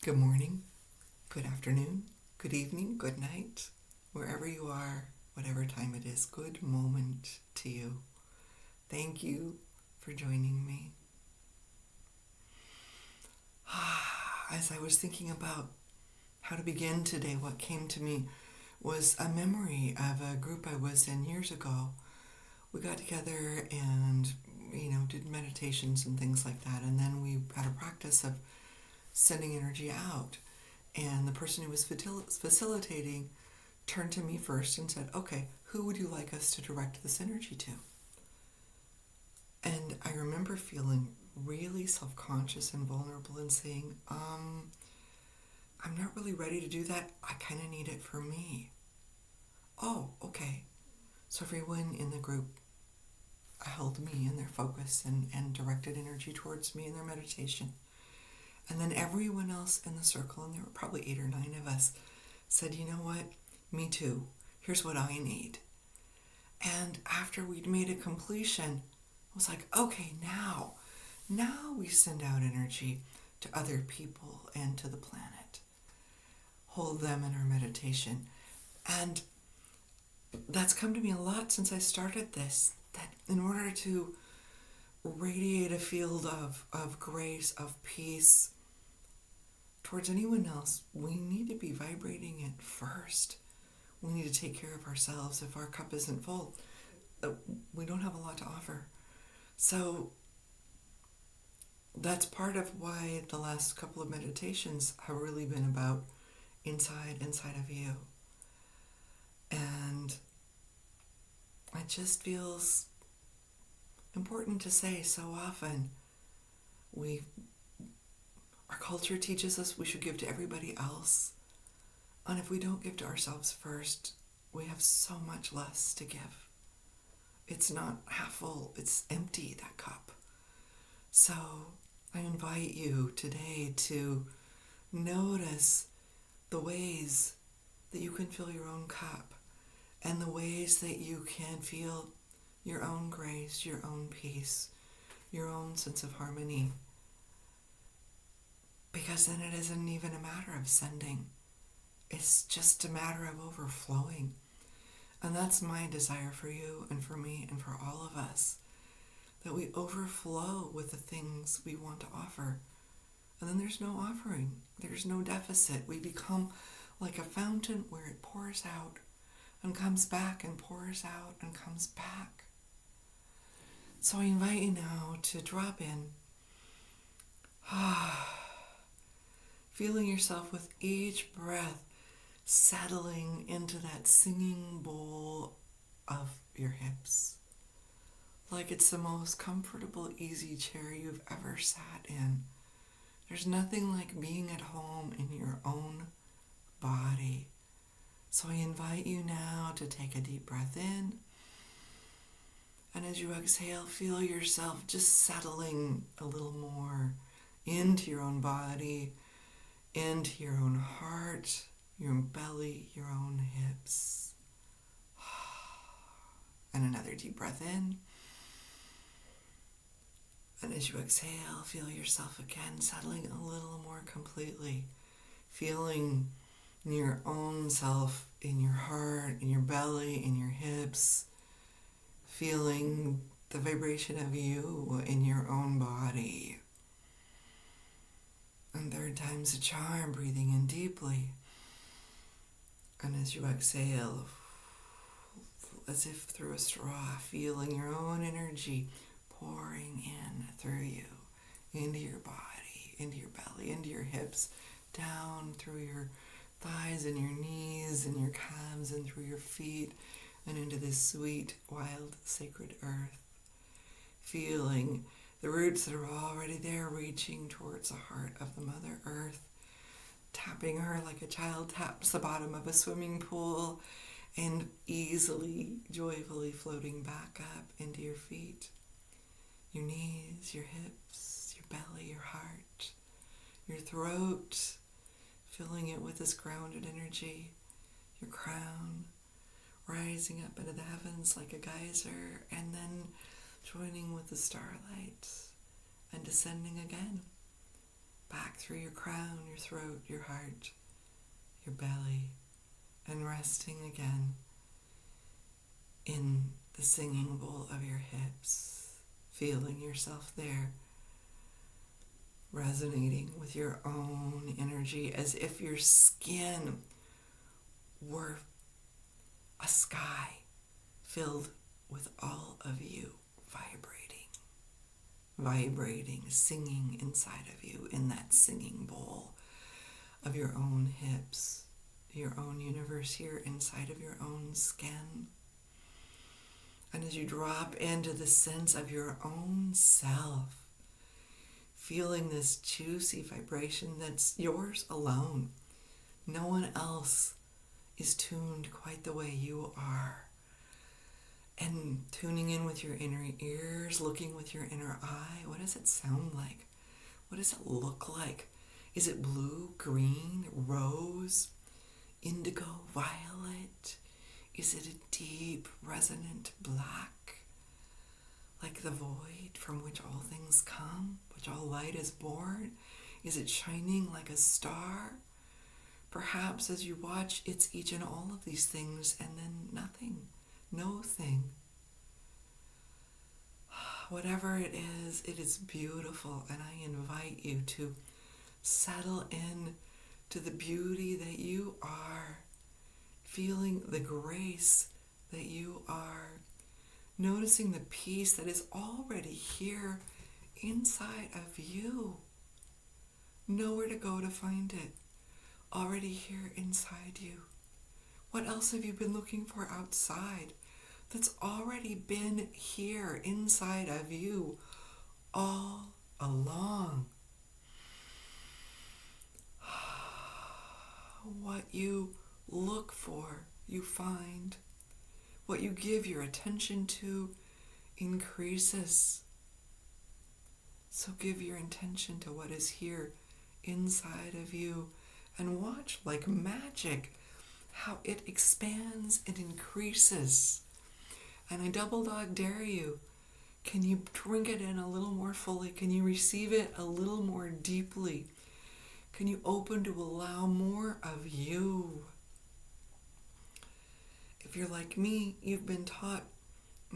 Good morning, good afternoon, good evening, good night, wherever you are, whatever time it is, good moment to you. Thank you for joining me. As I was thinking about how to begin today, what came to me was a memory of a group I was in years ago. We got together and, did meditations and things like that, and then we had a practice of sending energy out. And the person who was facilitating turned to me first and said, okay, who would you like us to direct this energy to? And I remember feeling really self-conscious and vulnerable and saying, I'm not really ready to do that. I kind of need it for me. Oh, okay. So everyone in the group held me in their focus and directed energy towards me in their meditation. And then everyone else in the circle, and there were probably 8 or 9 of us, said, you know what? Me too. Here's what I need. And after we'd made a completion, I was like, okay, now we send out energy to other people and to the planet. Hold them in our meditation. And that's come to me a lot since I started this, that in order to radiate a field of grace, of peace towards anyone else, we need to be vibrating it first. We need to take care of ourselves. If our cup isn't full, we don't have a lot to offer. So that's part of why the last couple of meditations have really been about inside of you. And it just feels important to say so often. Our culture teaches us we should give to everybody else. And if we don't give to ourselves first, we have so much less to give. It's not half full, it's empty, that cup. So I invite you today to notice the ways that you can fill your own cup and the ways that you can feel your own grace, your own peace, your own sense of harmony. Because then it isn't even a matter of sending. It's just a matter of overflowing. And that's my desire for you and for me and for all of us, that we overflow with the things we want to offer. And then there's no offering. There's no deficit. We become like a fountain where it pours out and comes back and pours out and comes back. So I invite you now to drop in, feeling yourself with each breath settling into that singing bowl of your hips, like it's the most comfortable, easy chair you've ever sat in. There's nothing like being at home in your own body. So I invite you now to take a deep breath in. And as you exhale, feel yourself just settling a little more into your own body, into your own heart, your belly, your own hips. And another deep breath in. And as you exhale, feel yourself again settling a little more completely, feeling your own self in your heart, in your belly, in your hips, feeling the vibration of you in your own body. And third time's a charm, breathing in deeply. And as you exhale, as if through a straw, feeling your own energy pouring in through you, into your body, into your belly, into your hips, down through your thighs and your knees and your calves and through your feet and into this sweet, wild, sacred earth. Feeling the roots that are already there reaching towards the heart of the Mother Earth, tapping her like a child taps the bottom of a swimming pool and easily, joyfully floating back up into your feet, your knees, your hips, your belly, your heart, your throat, filling it with this grounded energy, your crown, rising up into the heavens like a geyser, and then joining with the starlight and descending again back through your crown, your throat, your heart, your belly, and resting again in the singing bowl of your hips, feeling yourself there, resonating with your own energy as if your skin were a sky filled with all of you vibrating, singing inside of you in that singing bowl of your own hips, your own universe here inside of your own skin. And as you drop into the sense of your own self, feeling this juicy vibration that's yours alone. No one else is tuned quite the way you are. And tuning in with your inner ears, looking with your inner eye. What does it sound like? What does it look like? Is it blue, green, rose, indigo, violet? Is it a deep, resonant black? Like the void from which all things come, which all light is born? Is it shining like a star? Perhaps as you watch, it's each and all of these things and then nothing. No thing. Whatever it is beautiful, and I invite you to settle in to the beauty that you are, feeling the grace that you are, noticing the peace that is already here inside of you. Nowhere to go to find it. Already here inside you. What else have you been looking for outside that's already been here inside of you all along? What you look for, you find. What you give your attention to increases. So give your attention to what is here inside of you and watch like magic how it expands and increases. And I double dog dare you. Can you drink it in a little more fully? Can you receive it a little more deeply? Can you open to allow more of you? If you're like me, you've been taught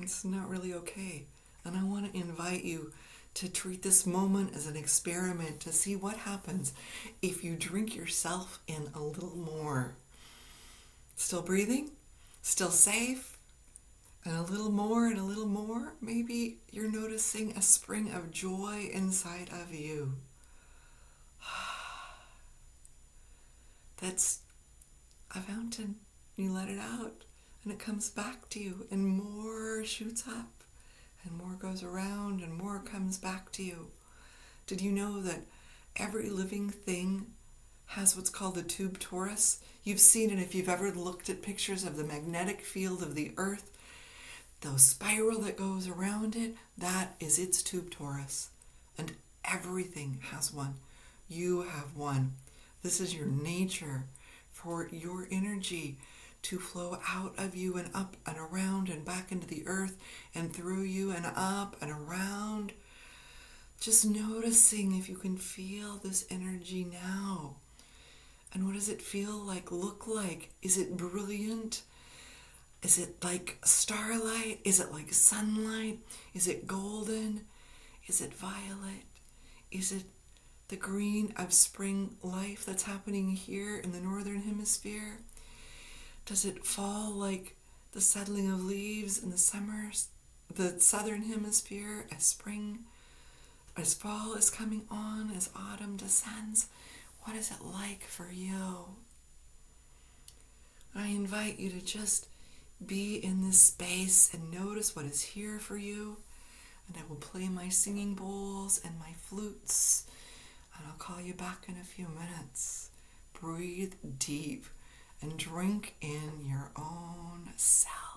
it's not really okay. And I want to invite you to treat this moment as an experiment to see what happens if you drink yourself in a little more. Still breathing? Still safe? And a little more and a little more? Maybe you're noticing a spring of joy inside of you. That's a fountain. You let it out and it comes back to you and more shoots up and more goes around and more comes back to you. Did you know that every living thing has what's called the tube torus? You've seen it if you've ever looked at pictures of the magnetic field of the earth. The spiral that goes around it, that is its tube torus. And everything has one. You have one. This is your nature for your energy to flow out of you and up and around and back into the earth and through you and up and around. Just noticing if you can feel this energy now. And what does it feel like, look like? Is it brilliant? Is it like starlight? Is it like sunlight? Is it golden? Is it violet? Is it the green of spring life that's happening here in the northern hemisphere? Does it fall like the settling of leaves in the summers, the southern hemisphere, as spring, as fall is coming on, as autumn descends? What is it like for you? I invite you to just be in this space and notice what is here for you. And I will play my singing bowls and my flutes, and I'll call you back in a few minutes. Breathe deep and drink in your own self.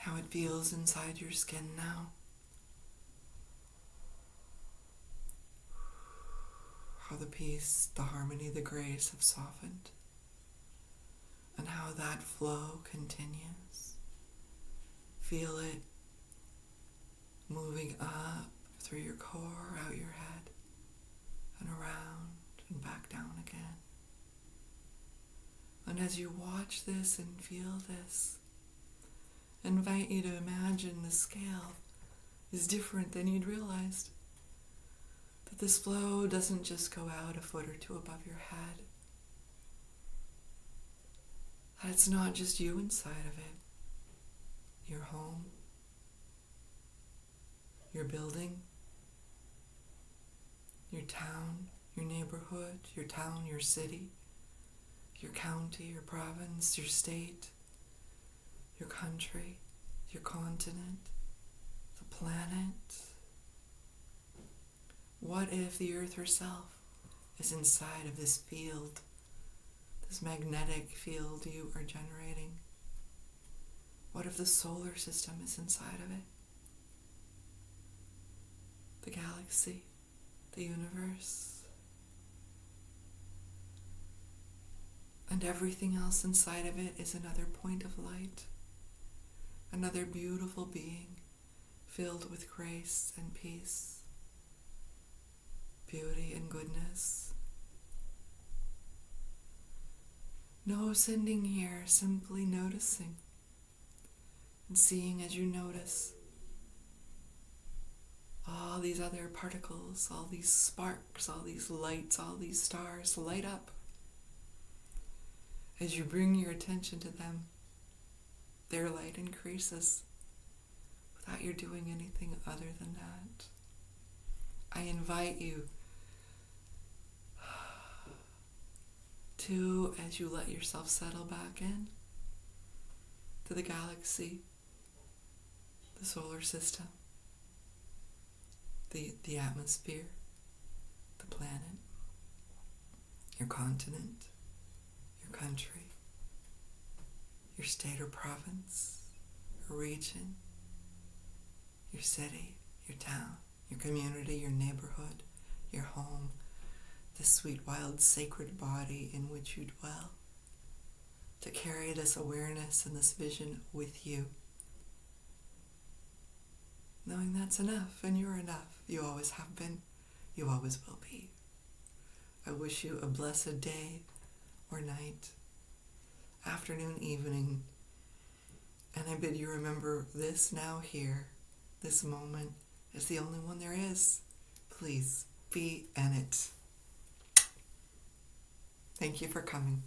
how it feels inside your skin now. How the peace, the harmony, the grace have softened, and how that flow continues. Feel it moving up through your core, out your head, and around and back down again. And as you watch this and feel this, I invite you to imagine the scale is different than you'd realized. That this flow doesn't just go out a foot or two above your head. That it's not just you inside of it. Your home, your building, your town, your neighborhood, your town, your city, your county, your province, your state, your country, your continent, the planet. What if the earth herself is inside of this field, this magnetic field you are generating? What if the solar system is inside of it? The galaxy, the universe, and everything else inside of it is another point of light, another beautiful being filled with grace and peace, beauty and goodness. No sending here, simply noticing and seeing as you notice all these other particles, all these sparks, all these lights, all these stars light up. As you bring your attention to them, their light increases without you doing anything other than that. I invite you to, as you let yourself settle back in to the galaxy, the solar system, the atmosphere, the planet, your continent, your country, your state or province, your region, your city, your town, your community, your neighborhood, your home, the sweet, wild, sacred body in which you dwell, to carry this awareness and this vision with you. Knowing that's enough, and you're enough. You always have been. You always will be. I wish you a blessed day or night, afternoon, evening, and I bid you remember this now here, this moment is the only one there is. Please be in it. Thank you for coming.